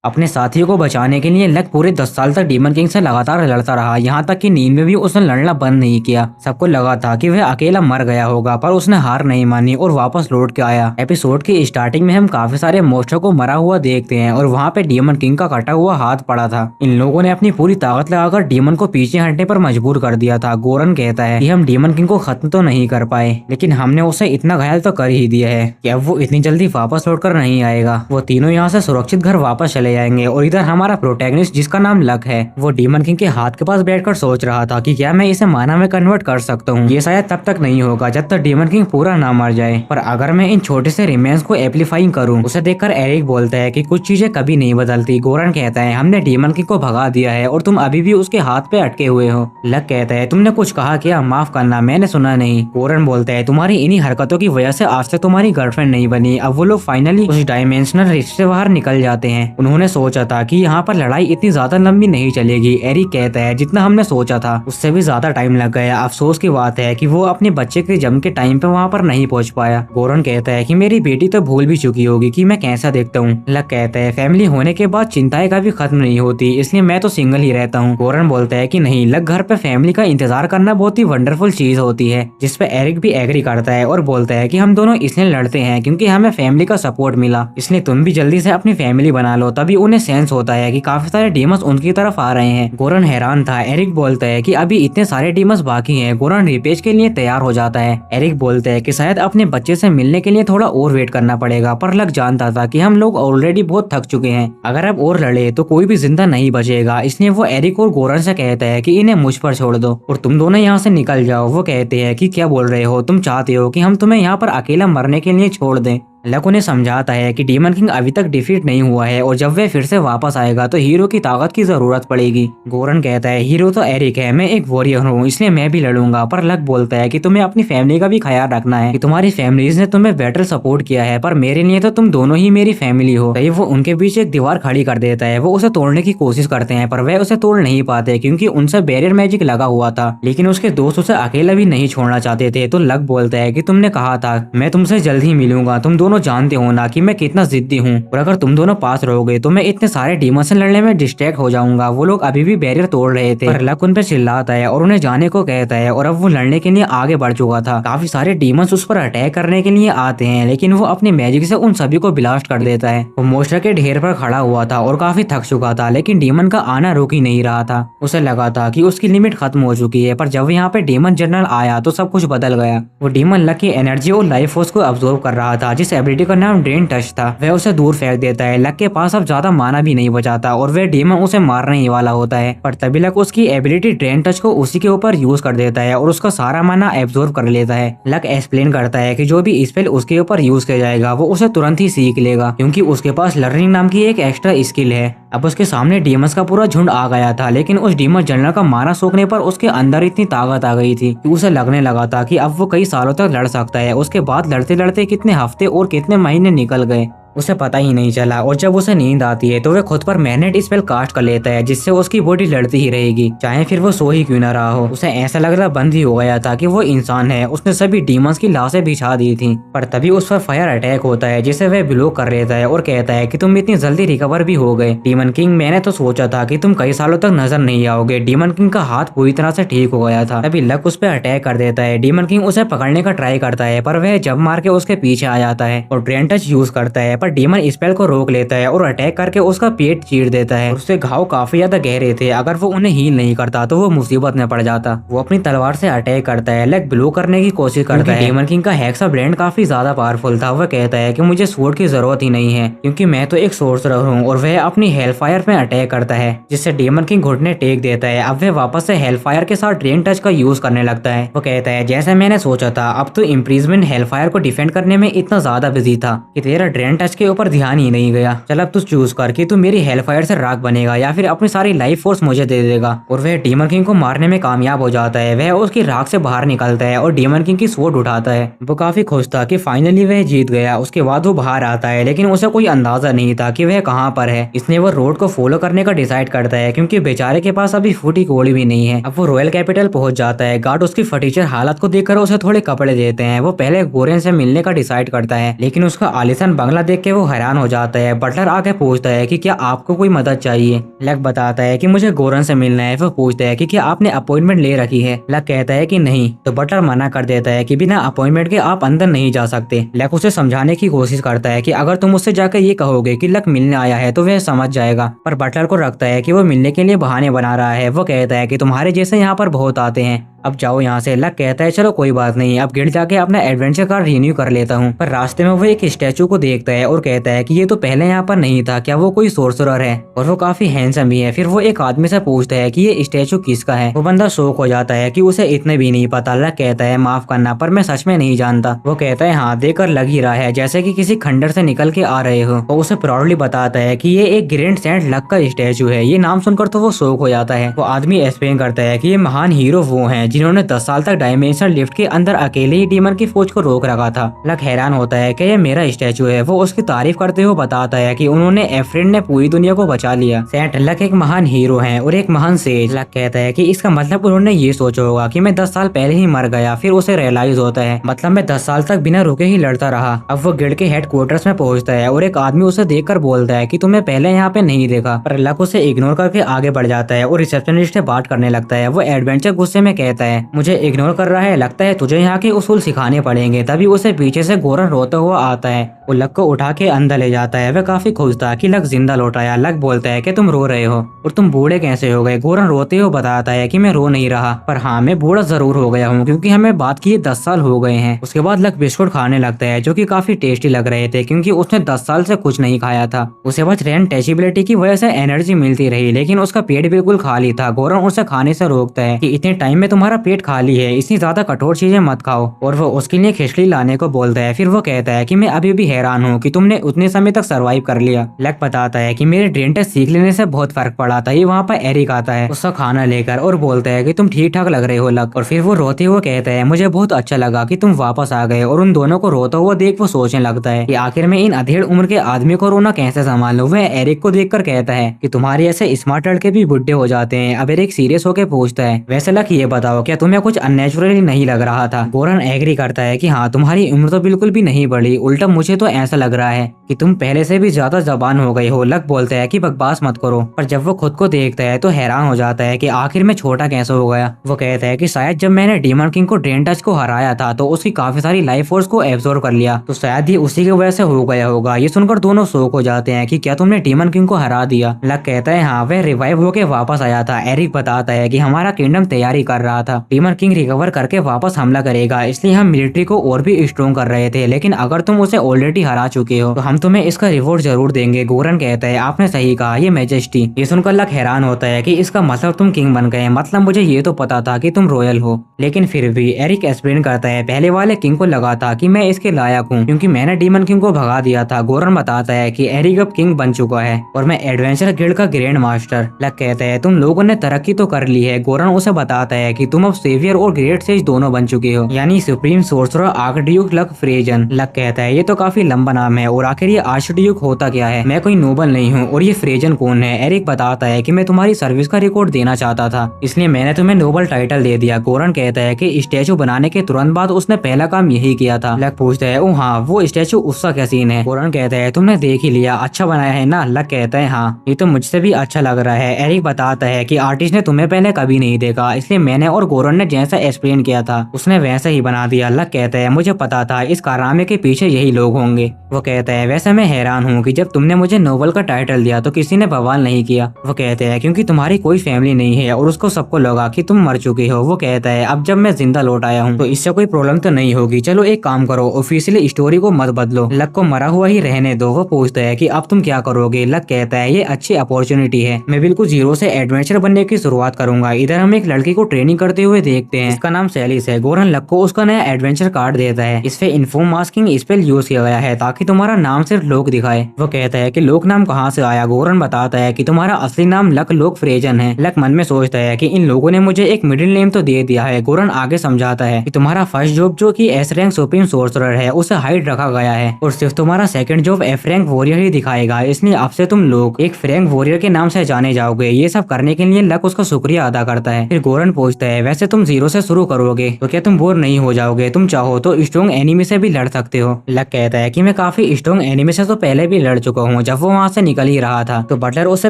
अपने साथियों को बचाने के लिए लक पूरे 10 साल तक डीमन किंग से लगातार लड़ता रहा। यहाँ तक कि नींद में भी उसने लड़ना बंद नहीं किया। सबको लगा था कि वह अकेला मर गया होगा, पर उसने हार नहीं मानी और वापस लौट के आया। एपिसोड की स्टार्टिंग में हम काफी सारे मोस्टर को मरा हुआ देखते हैं और वहाँ पे डीमन किंग का कटा हुआ हाथ पड़ा था। इन लोगों ने अपनी पूरी ताकत लगाकर डीमन को पीछे हटने पर मजबूर कर दिया था। गोरन कहता है कि हम डीमन किंग को खत्म तो नहीं कर पाए, लेकिन हमने उसे इतना घायल तो कर ही दिया है कि अब वो इतनी जल्दी वापस लौट कर नहीं आएगा। वो तीनों यहाँ से सुरक्षित घर वापस चले जाएंगे और इधर हमारा प्रोटैगनिस्ट जिसका नाम लक है, वो डीमन किंग के हाथ के पास बैठकर सोच रहा था कि क्या मैं इसे माना में कन्वर्ट कर सकता हूँ। ये शायद तब तक नहीं होगा जब तक डीमन किंग पूरा ना मर जाए, पर अगर मैं इन छोटे से रिमेन्स को एम्प्लीफाइंग करूँ। उसे देखकर एरिक बोलता है कि कुछ चीजें कभी नहीं बदलती। गोरन कहता है हमने डीमन किंग को भगा दिया है और तुम अभी भी उसके हाथ पे अटके हुए हो। लक कहता है तुमने कुछ कहा क्या? माफ करना, मैंने सुना नहीं। गोरन बोलता है तुम्हारी इन्हीं हरकतों की वजह से आज तक तुम्हारी गर्लफ्रेंड नहीं बनी। अब वो लोग फाइनली उस डायमेंशनल रिफ्ट से बाहर निकल जाते हैं। उन्होंने सोचा था कि यहाँ पर लड़ाई इतनी ज्यादा लंबी नहीं चलेगी। एरिक कहता है जितना हमने सोचा था उससे भी ज्यादा टाइम लग गया। अफसोस की बात है कि वो अपने बच्चे के जन्म के टाइम पे वहाँ पर नहीं पहुँच पाया। गोरन कहता है कि मेरी बेटी तो भूल भी चुकी होगी कि मैं कैसा देखता हूँ। लक कहता है फैमिली होने के बाद चिंताएं कभी खत्म नहीं होती, इसलिए मैं तो सिंगल ही रहता हूँ। गोरन बोलता है कि नहीं, लक घर पे फैमिली का इंतजार करना बहुत ही वंडरफुल चीज होती है, जिसपे एरिक भी एग्री करता है और बोलता है कि हम दोनों इसलिए लड़ते हैं क्योंकि हमें फैमिली का सपोर्ट मिला, इसलिए तुम भी जल्दी से अपनी फैमिली बना लो। तभी उन्हें सेंस होता है कि काफी सारे डीमंस उनकी तरफ आ रहे हैं। गोरन हैरान था। एरिक बोलता है कि अभी इतने सारे डीमंस बाकी हैं। गोरन रिपेज के लिए तैयार हो जाता है। एरिक बोलता है कि शायद अपने बच्चे से मिलने के लिए थोड़ा और वेट करना पड़ेगा, पर लक जानता था कि हम लोग ऑलरेडी बहुत थक चुके हैं। अगर अब और लड़े तो कोई भी जिंदा नहीं बचेगा, इसलिए वो एरिक और गोरन से कहता है कि इन्हें मुझ पर छोड़ दो और तुम दोनों यहाँ से निकल जाओ। वो कहते हैं कि क्या बोल रहे हो, तुम चाहते हो कि हम तुम्हें यहाँ पर अकेला मरने के लिए छोड़ दें? लक उन्हें समझाता है कि डीमन किंग अभी तक डिफीट नहीं हुआ है और जब वह फिर से वापस आएगा तो हीरो की ताकत की जरूरत पड़ेगी। गोरन कहता है हीरो तो एरिक है, मैं एक वॉरियर हूँ, इसलिए मैं भी लड़ूंगा। पर लक बोलता है कि तुम्हें अपनी फैमिली का भी ख्याल रखना है कि तुम्हारी फैमिलीज ने तुम्हें बेटर सपोर्ट किया है, पर मेरे लिए तो तुम दोनों ही मेरी फैमिली हो। तभी वो उनके बीच एक दीवार खड़ी कर देता है। वो उसे तोड़ने की कोशिश करते हैं पर वह उसे तोड़ नहीं पाते क्योंकि उनसे बैरियर मैजिक लगा हुआ था, लेकिन उसके दोस्त उसे अकेला भी नहीं छोड़ना चाहते थे। तो लक बोलता है कि तुमने कहा था मैं तुमसे जल्द ही मिलूंगा, तुम दोनों जानते हो ना कि मैं कितना जिद्दी हूँ, और अगर तुम दोनों पास रहोगे तो मैं इतने सारे डीमन से लड़ने में डिस्ट्रैक्ट हो जाऊंगा। वो लोग अभी भी बैरियर तोड़ रहे थे, पर लक उन पे चिल्लाता है और उन्हें जाने को कहता है, और अब वो लड़ने के लिए आगे बढ़ चुका था। काफी सारे डीमंस उस पर अटैक करने के लिए आते हैं, लेकिन वो अपनी मैजिक से उन सभी को ब्लास्ट कर देता है। वो मोस्टर के ढेर पर खड़ा हुआ था और काफी थक चुका था, लेकिन डीमन का आना रुक ही नहीं रहा था। उसे लगा था कि उसकी लिमिट खत्म हो चुकी है, पर जब यहाँ पे डीमन जनरल आया तो सब कुछ बदल गया। वो डीमन लक की एनर्जी और लाइफ फोर्स को अब्सॉर्ब कर रहा था, जिस एबिलिटी का नाम ड्रेन टच था। वह उसे दूर फेंक देता है। लक के पास अब ज्यादा माना भी नहीं बचाता और वह डीमन उसे मारने ही वाला होता है, पर तभी लक उसकी एबिलिटी ड्रेन टच को उसी के ऊपर यूज कर देता है और उसका सारा माना एब्सॉर्ब कर लेता है। लक एक्सप्लेन करता है कि जो भी स्पेल उसके ऊपर यूज किया जाएगा वो उसे तुरंत ही सीख लेगा, क्योंकि उसके पास लर्निंग नाम की एक एक्स्ट्रा स्किल है। अब उसके सामने डीमंस का पूरा झुंड आ गया था, लेकिन उस डीमन जनरल का मारा सोखने पर उसके अंदर इतनी ताकत आ गई थी कि उसे लगने लगा था कि अब वो कई सालों तक लड़ सकता है। उसके बाद लड़ते लड़ते कितने हफ्ते और कितने महीने निकल गए उसे पता ही नहीं चला, और जब उसे नींद आती है तो वह खुद पर मैग्नेट स्पेल कास्ट कर लेता है, जिससे उसकी बॉडी लड़ती ही रहेगी, चाहे फिर वो सो ही क्यों ना रहा हो। उसे ऐसा लगना बंद ही हो गया था कि वो इंसान है। उसने सभी डीमंस की लाशें बिछा दी थी, पर तभी उस पर फायर अटैक होता है, जिसे वह ब्लॉक कर लेता है और कहता है कि तुम इतनी जल्दी रिकवर भी हो गए। डीमन किंग, मैंने तो सोचा था कि तुम कई सालों तक नजर नहीं आओगे। डीमन किंग का हाथ पूरी तरह से ठीक हो गया था। तभी लक उस पर अटैक कर देता है। डीमन किंग उसे पकड़ने का ट्राई करता है, पर वह जब मार के उसके पीछे आ जाता है और ड्रेन टच यूज करता है, पर डीमन स्पेल को रोक लेता है और अटैक करके उसका पेट चीर देता है। उसके घाव काफी ज्यादा गहरे थे, अगर वो उन्हें हील नहीं करता तो वो मुसीबत में पड़ जाता। वो अपनी तलवार से अटैक करता है। लक ब्लो करने की कोशिश करता है। डीमन किंग का हेक्सा ब्लेंड काफी ज्यादा पावरफुल था। वह कहता है कि मुझे स्वॉर्ड की जरूरत ही नहीं है, क्योंकि मैं तो एक सोर्सरर हूँ, और वह अपनी हेलफायर में अटैक करता है, जिससे डीमन किंग घुटने टेक देता है। अब वह वापस से हेलफायर के साथ ड्रेन टच का यूज करने लगता है। वो कहता है जैसे मैंने सोचा था, अब तो इम्प्रिजमेंट हेलफायर को डिफेंड करने में इतना ज्यादा बिजी था कि तेरा ड्रेन टच के ऊपर ध्यान ही नहीं गया। चल अब तू चूज कर कि तू मेरी हेलफायर से राख बनेगा या फिर अपनी सारी लाइफ फोर्स मुझे दे देगा। और वह डीमन किंग को मारने में कामयाब हो जाता है। वह उसकी राख से बाहर निकलता है और डीमन किंग की स्वॉर्ड उठाता है। वो काफी खुश था कि फाइनली वह जीत गया। उसके बाद वो बाहर आता है, लेकिन उसे कोई अंदाजा नहीं था कि वह कहाँ पर है। इसलिए वो रोड को फॉलो करने का डिसाइड करता है, क्योंकि बेचारे के पास अभी फूटी कोड़ी भी नहीं है। अब वो रॉयल कैपिटल पहुंच जाता है। गार्ड उसकी फटीचर हालत को देखकर उसे थोड़े कपड़े देते हैं। वो पहले गोरेन से मिलने का डिसाइड करता है, लेकिन उसका आलिशान बंगला देख के वो हैरान हो जाता है। बटलर आके पूछता है कि क्या आपको कोई मदद चाहिए। लक बताता है कि मुझे गोरन से मिलना है। वो पूछता है कि क्या आपने अपॉइंटमेंट ले रखी है। लक कहता है कि नहीं, तो बटलर मना कर देता है कि बिना अपॉइंटमेंट के आप अंदर नहीं जा सकते। लक उसे समझाने की कोशिश करता है कि अगर तुम उससे जाकर ये कहोगे कि लक मिलने आया है तो वह समझ जाएगा, पर बटलर को रखता है कि वो मिलने के लिए बहाने बना रहा है। वो कहता है कि तुम्हारे जैसे यहाँ पर बहुत आते हैं, अब जाओ यहाँ से। लक कहता है चलो कोई बात नहीं, अब गिल्ड जाके अपना एडवेंचर कार्ड रिन्यू कर लेता हूँ। पर रास्ते में वो एक स्टैचू को देखता है और कहता है कि ये तो पहले यहाँ पर नहीं था, क्या वो कोई सोर्सरर है? और वो काफी हैंडसम भी है। फिर वो एक आदमी से पूछता है कि ये स्टैचू किसका है। वो बंदा शौक हो जाता है कि उसे इतने भी नहीं पता। लक कहता है माफ करना, पर मैं सच में नहीं जानता। वो कहता है हाँ, देखकर लग ही रहा है जैसे कि किसी खंडर से निकल के आ रहे हो। वो उसे प्राउडली बताता है कि ये एक ग्रैंड सेंट लक का स्टैचू है। ये नाम सुनकर तो वो शौक हो जाता है। वो आदमी एक्सप्लेन करता है कि ये महान हीरो वो हैं जिन्होंने 10 साल तक डायमेंशनल लिफ्ट के अंदर अकेले ही डीमन की फौज को रोक रखा था। लक हैरान होता है कि ये मेरा स्टैचू है। वो उसकी तारीफ करते हुए बताता है कि उन्होंने एफ्रेंड ने पूरी दुनिया को बचा लिया। सेंट लक एक महान हीरो हैं और एक महान सेज। लक कहता है कि इसका मतलब उन्होंने ये सोचा होगा कि मैं 10 साल पहले ही मर गया। फिर उसे रियलाइज होता है मतलब मैं 10 साल तक बिना रुके ही लड़ता रहा। अब वो गिल्ड के हेडक्वार्टर्स में पहुंचता है और एक आदमी उसे देखकर बोलता है कि तुम्हें पहले यहाँ पे नहीं देखा। पर लक उसे इग्नोर करके आगे बढ़ जाता है और रिसेप्शनिस्ट से बात करने लगता है। वो एडवेंचर गुस्से में कहता है मुझे इग्नोर कर रहा है, लगता है तुझे यहाँ के उसूल सिखाने पड़ेंगे। तभी उसे पीछे से गोरन रोता हुआ आता है। वो लक को उठा के अंदर ले जाता है। वह काफी खुश था कि लक जिंदा लौट आया। लक बोलता है कि तुम रो रहे हो और तुम बूढ़े कैसे हो गए। गोरन रोते हुए बताता है कि मैं रो नहीं रहा, पर हाँ मैं बूढ़ा जरूर हो गया हूँ क्योंकि हमें बात किए 10 साल हो गए हैं। उसके बाद लक बिस्कुट खाने लगता है जो कि काफी टेस्टी लग रहे थे क्योंकि उसने 10 साल से कुछ नहीं खाया था। उसे बस रैंड टचेबिलिटी की वजह से एनर्जी मिलती रही, लेकिन उसका पेट बिल्कुल खाली था। गोरन उसे खाने से रोकता है कि इतने टाइम में तुम्हारा पेट खाली है, इतनी ज्यादा कठोर चीजें मत खाओ। और वो उसके लिए खिचड़ी लाने को बोलता है। फिर वो कहता है कि मैं अभी भी हैरान हूँ कि तुमने उतने समय तक सरवाइव कर लिया। लक बताता है कि मेरे ड्रेन टेस्ट सीख लेने से बहुत फर्क पड़ा था। ये वहाँ पर एरिक आता है उसका खाना लेकर और बोलता है कि तुम ठीक ठाक लग रहे हो लक। और फिर वो रोते हुए कहता है मुझे बहुत अच्छा लगा कि तुम वापस आ गए। और उन दोनों को रोता हुआ देख वो सोचने लगता है कि आखिर में इन अधेड़ उम्र के आदमी को रोना कैसे संभालूं। वह एरिक को देखकर कहता है कि तुम्हारे ऐसे स्मार्ट लड़के भी बुढ़े हो जाते हैं। अब एरिक सीरियस होकर पूछता है वैसे लक ये बताओ क्या तुम्हें कुछ अननेचुरली नहीं लग रहा था। गोरन एग्री करता है कि हाँ तुम्हारी उम्र तो बिल्कुल भी नहीं बढ़ी, उल्टा मुझे तो ऐसा लग रहा है कि तुम पहले से भी ज्यादा जबान हो गई हो। लक बोलता है कि बकवास मत करो, पर जब वो खुद को देखता है तो हैरान हो जाता है कि आखिर में छोटा कैसे हो गया। वो कहता है कि शायद जब मैंने डीमन किंग को ड्रेन टच को हराया था तो उसकी काफी सारी लाइफ फोर्स को एब्जॉर्ब कर लिया, तो शायद ये उसी की वजह से हो गया होगा। ये सुनकर दोनों शौक हो जाते हैं कि क्या तुमने डीमन किंग को हरा दिया। लक कहता है हाँ, वह रिवाइव होके वापस आया था। एरिक बताता है कि हमारा किंगडम तैयारी कर रहा था, डीमन किंग रिकवर करके वापस हमला करेगा, इसलिए हम मिलिट्री को और भी स्ट्रॉन्ग कर रहे थे। लेकिन अगर तुम उसे ऑलरेडी हरा चुके हो तो हम तुम्हें इसका रिवॉर्ड जरूर देंगे। गोरन कहता है आपने सही कहा, ये मैजेस्टी। ये सुनकर लक हैरान होता है कि इसका मतलब तुम किंग बन गए, मतलब मुझे ये तो पता था कि तुम रॉयल हो, लेकिन फिर भी। एरिक एक्सप्लेन करता है पहले वाले किंग को लगा था कि मैं इसके लायक हूँ क्योंकि मैंने डीमन किंग को भगा दिया था। गोरन बताता है कि एरिक अब किंग बन चुका है और मैं एडवेंचर गिल्ड का ग्रैंड मास्टर। लक कहता है तुम लोगों ने तरक्की तो कर ली है। गोरन उसे बताता है कि तुम अब सेवियर और ग्रेट सेज दोनों बन चुके हो, यानी सुप्रीम सोर्सरर आर्कड्यूक लक फ्रेजन। लक कहता है ये तो काफी लंबा नाम है और आखिर ये आर्कड्यूक होता क्या है? मैं कोई नोबल नहीं हूँ और ये फ्रेजन कौन है? एरिक बताता है कि मैं तुम्हारी सर्विस का रिकॉर्ड देना चाहता था, इसलिए मैंने तुम्हें नोबल टाइटल दे दिया। गोरन कहता है कि स्टैचू बनाने के तुरंत बाद उसने पहला काम यही किया था। लक पूछता है ओ हाँ, वो स्टैचू उसका क्या सीन है? गोरन कहता है तुमने देख ही लिया, अच्छा बनाया है ना? लक कहता है हाँ, ये तो मुझसे भी अच्छा लग रहा है। एरिक बताता है कि आर्टिस्ट ने तुम्हें पहले कभी नहीं देखा, इसलिए मैंने और गोरन ने जैसा एक्सप्लेन किया था उसने वैसा ही बना दिया। लक कहता है मुझे पता था इस कारनामे के पीछे यही लोग होंगे। वो कहता है वैसे मैं हैरान हूँ कि जब तुमने मुझे नोबल का टाइटल दिया तो किसी ने बवाल नहीं किया। वो कहते हैं क्योंकि तुम्हारी कोई फैमिली नहीं है और उसको सबको लगा कि तुम मर चुके हो। वो कहता है अब जब मैं जिंदा लौट आया हूँ तो इससे कोई प्रॉब्लम तो नहीं होगी। चलो एक काम करो, ऑफिशियली स्टोरी को मत बदलो, लक को मरा हुआ ही रहने दो। वो पूछता है कि अब तुम क्या करोगे? लक कहता है ये अच्छी अपॉर्चुनिटी है, मैं बिल्कुल जीरो से एडवेंचर बनने की शुरुआत करूंगा। इधर हम एक लड़की को ट्रेनिंग करते हुए देखते हैं, इसका नाम सैलिस है। गोरन लक को उसका नया एडवेंचर कार्ड देता है, इस पे इन्फॉर्म मास्किंग स्पेल यूज किया गया है ताकि तुम्हारा नाम सिर्फ लोक दिखाए। वो कहता है कि लोक नाम कहाँ से आया? गोरन बताता है कि तुम्हारा असली नाम लक लोक फ्रेजन है। लक मन में सोचता है कि इन लोगों ने मुझे एक मिडिल नेम तो दे दिया है। गोरन आगे समझाता है कि तुम्हारा फर्स्ट जॉब जो कि एस रैंक सुप्रीम सोर्सरर है उसे हाइड रखा गया है और सिर्फ तुम्हारा second job F rank warrior ही दिखाएगा, इसलिए अब से तुम लोग एक फ्रैंक वॉरियर के नाम से जाने जाओगे। ये सब करने के लिए लक उसका शुक्रिया अदा करता है। फिर गोरन पूछता है है, वैसे तुम जीरो से शुरू करोगे तो क्या तुम बोर नहीं हो जाओगे? तुम चाहो तो स्ट्रॉन्ग एनिमी से भी लड़ सकते हो। लक कहता है कि मैं काफी स्ट्रॉन्ग एनिमी से तो पहले भी लड़ चुका हूँ जब वो वहाँ से निकल ही रहा था। तो बटलर उससे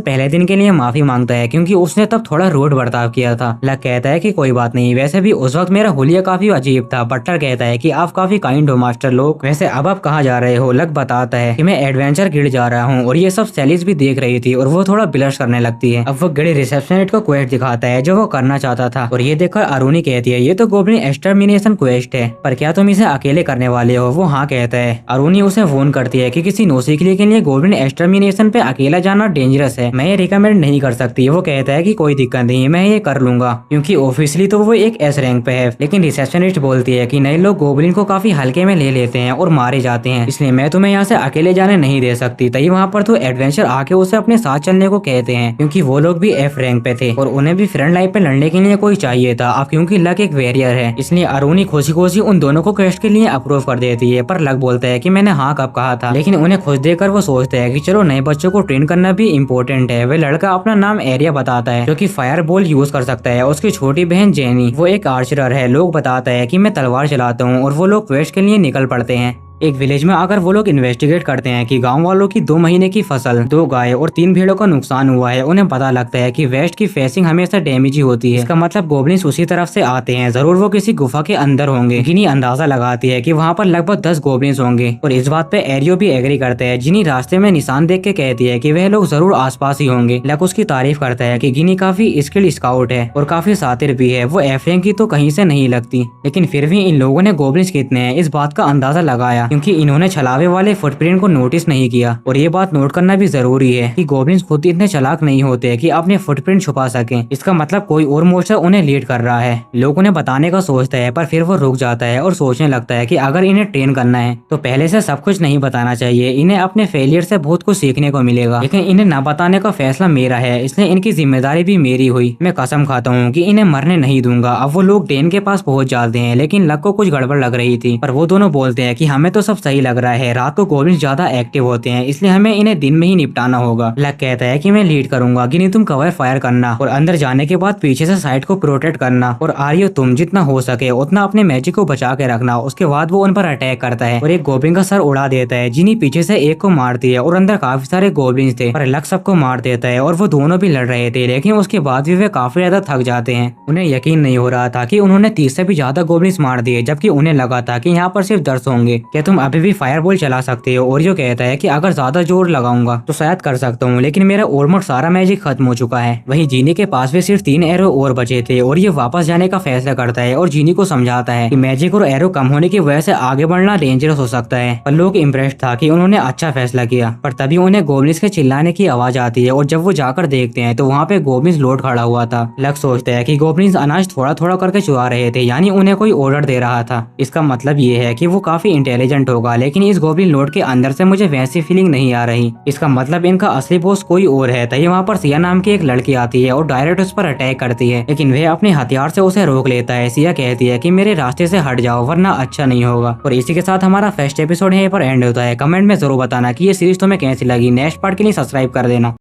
पहले दिन के लिए माफी मांगता है क्योंकि उसने तब थोड़ा रूड बर्ताव किया था। लक कहता है कि कोई बात नहीं, वैसे भी उस वक्त मेरा हुलिया काफी अजीब था। बटलर कहता है कि आप काफी काइंड हो मास्टर लोग। वैसे अब आप कहाँ जा रहे हो? लक बताता है कि मैं एडवेंचर गिल्ड जा रहा हूँ। और ये सब सैलिस भी देख रही थी और वो थोड़ा ब्लश करने लगती है। अब वो गिल्ड रिसेप्शनिस्ट को क्वेस्ट दिखाता है जो वो करना चाहता था और ये देखकर अरुणी कहती है ये तो गोब्लिन एक्सटर्मिनेशन क्वेस्ट है, पर क्या तुम इसे अकेले करने वाले हो? वो हाँ कहता है। अरुणी उसे फोन करती है कि किसी नौसिखिए के लिए गोब्लिन एक्सटर्मिनेशन पे अकेला जाना डेंजरस है, मैं ये रिकमेंड नहीं कर सकती। वो कहता है कि कोई दिक्कत नहीं, मैं ये कर लूंगा क्योंकि ऑफिशियली तो वो एक एस रैंक पे है। लेकिन रिसेप्शनिस्ट बोलती है कि नए लोग गोब्लिन को काफी हल्के में ले लेते हैं और मारे जाते हैं, इसलिए मैं तुम्हें यहाँ से अकेले जाने नहीं दे सकती। तभी वहाँ पर तो एडवेंचर आके उसे अपने साथ चलने को कहते हैं क्योंकि वो लोग भी एफ रैंक पे थे और उन्हें भी फ्रंट लाइन पे लड़ने के लिए कोई चाहिए था। अब क्योंकि लक एक वेरियर है इसलिए अरुणी खुशी खुशी उन दोनों को क्वेस्ट के लिए अप्रूव कर देती है। पर लक बोलता है कि मैंने हाँ कब कहा था। लेकिन उन्हें खुश देखकर वो सोचते हैं कि चलो नए बच्चों को ट्रेन करना भी इम्पोर्टेंट है। वे लड़का अपना नाम एरिया बताता है जो कि फायर बॉल यूज कर सकता है। उसकी छोटी बहन जेनी वो एक आर्चरर है। लोग बताता है कि मैं तलवार चलाता हूँ और वो लोग क्वेस्ट के लिए निकल पड़ते हैं। एक विलेज में आकर वो लोग इन्वेस्टिगेट करते हैं कि गांव वालों की 2 महीने की फसल, 2 गाय और 3 भेड़ों का नुकसान हुआ है। उन्हें पता लगता है कि वेस्ट की फेसिंग हमेशा डैमेज ही होती है, इसका मतलब गोब्लिन्स उसी तरफ से आते हैं, जरूर वो किसी गुफा के अंदर होंगे। जिनी अंदाजा लगाती है कि वहाँ पर लगभग 10 गोब्लिन्स होंगे और इस बात पे एरियो भी एग्री करते हैं। जिनी रास्ते में निशान देख के कहती है कि वह लोग जरूर आसपास ही होंगे। लक उसकी तारीफ करता है कि गिनी काफी स्किल्ड स्काउट है और काफी सातिर भी है, वो एफ रैंक की तो कहीं से नहीं लगती। लेकिन फिर भी इन लोगों ने गोब्लिन्स कितने हैं इस बात का अंदाजा लगाया क्योंकि इन्होंने छलावे वाले फुटप्रिंट को नोटिस नहीं किया। और ये बात नोट करना भी जरूरी है कि गोब्लिन्स खुद इतने चालाक नहीं होते कि अपने फुटप्रिंट छुपा सकें। इसका मतलब कोई और मोस्टर उन्हें लीड कर रहा है। लोग उन्हें बताने का सोचता है पर फिर वो रुक जाता है और सोचने लगता है कि अगर इन्हें ट्रेन करना है तो पहले से सब कुछ नहीं बताना चाहिए। इन्हें अपने फेलियर से बहुत कुछ सीखने को मिलेगा। लेकिन इन्हें न बताने का फैसला मेरा है, इसलिए इनकी जिम्मेदारी भी मेरी हुई। मैं कसम खाता हूँ कि इन्हें मरने नहीं दूंगा। अब वो लोग डेन के पास पहुंच जाते हैं लेकिन लक को कुछ गड़बड़ लग रही थी। पर वो दोनों बोलते हैं कि हमें तो सब सही लग रहा है, रात को गोब्लिन्स ज्यादा एक्टिव होते हैं इसलिए हमें इन्हें दिन में ही निपटाना होगा। लक कहता है कि मैं लीड करूंगा, गिनी तुम कवर फायर करना और अंदर जाने के बाद पीछे से साइड को प्रोटेक्ट करना और आर्यो तुम जितना हो सके उतना अपने मैजिक को बचा के रखना। उसके बाद वो उन पर अटैक करता है और एक गोब्लिन का सर उड़ा देता है। जिनी पीछे से एक को मारती है और अंदर काफी सारे गोब्लिन्स थे पर लक सबको मार देता है और वो दोनों भी लड़ रहे थे। लेकिन उसके बाद भी वे काफी ज्यादा थक जाते हैं। उन्हें यकीन नहीं हो रहा था कि उन्होंने 30 से भी ज्यादा गोब्लिन्स मार दिए जबकि उन्हें लगा था कि यहाँ पर सिर्फ 10 होंगे। क्या तुम अभी भी फायरबॉल चला सकते हो? और जो कहता है कि अगर ज्यादा जोर लगाऊंगा तो शायद कर सकता हूँ, लेकिन मेरा ऑलमोस्ट सारा मैजिक खत्म हो चुका है। वहीं जीनी के पास भी सिर्फ 3 एरो और बचे थे और ये वापस जाने का फैसला करता है और जीनी को समझाता है कि मैजिक और एरो कम होने की वजह से आगे बढ़ना डेंजरस हो सकता है। पर लोग इम्प्रेस था कि उन्होंने अच्छा फैसला किया। पर तभी उन्हें गोब्लिन्स के चिल्लाने की आवाज आती है और जब वो जाकर देखते हैं तो वहाँ पे गोब्लिन्स लोड खड़ा हुआ था। लक सोचता है कि गोब्लिन्स अनाज थोड़ा थोड़ा करके चुरा रहे थे, यानी उन्हें कोई ऑर्डर दे रहा था। इसका मतलब ये है कि वो काफी इंटेलिजेंट होगा। लेकिन इस गोब्लिन लोड के अंदर से मुझे वैसी फीलिंग नहीं आ रही। इसका मतलब इनका असली बॉस कोई और है। तभी वहाँ पर सिया नाम की एक लड़की आती है और डायरेक्ट उस पर अटैक करती है, लेकिन वह अपने हथियार से उसे रोक लेता है। सिया कहती है कि मेरे रास्ते से हट जाओ वरना अच्छा नहीं होगा। और इसी के साथ हमारा फर्स्ट एपिसोड यहीं पर एंड होता है। कमेंट में जरूर बताना कि ये सीरीज तुम्हें कैसी लगी। नेक्स्ट पार्ट के लिए सब्सक्राइब कर देना।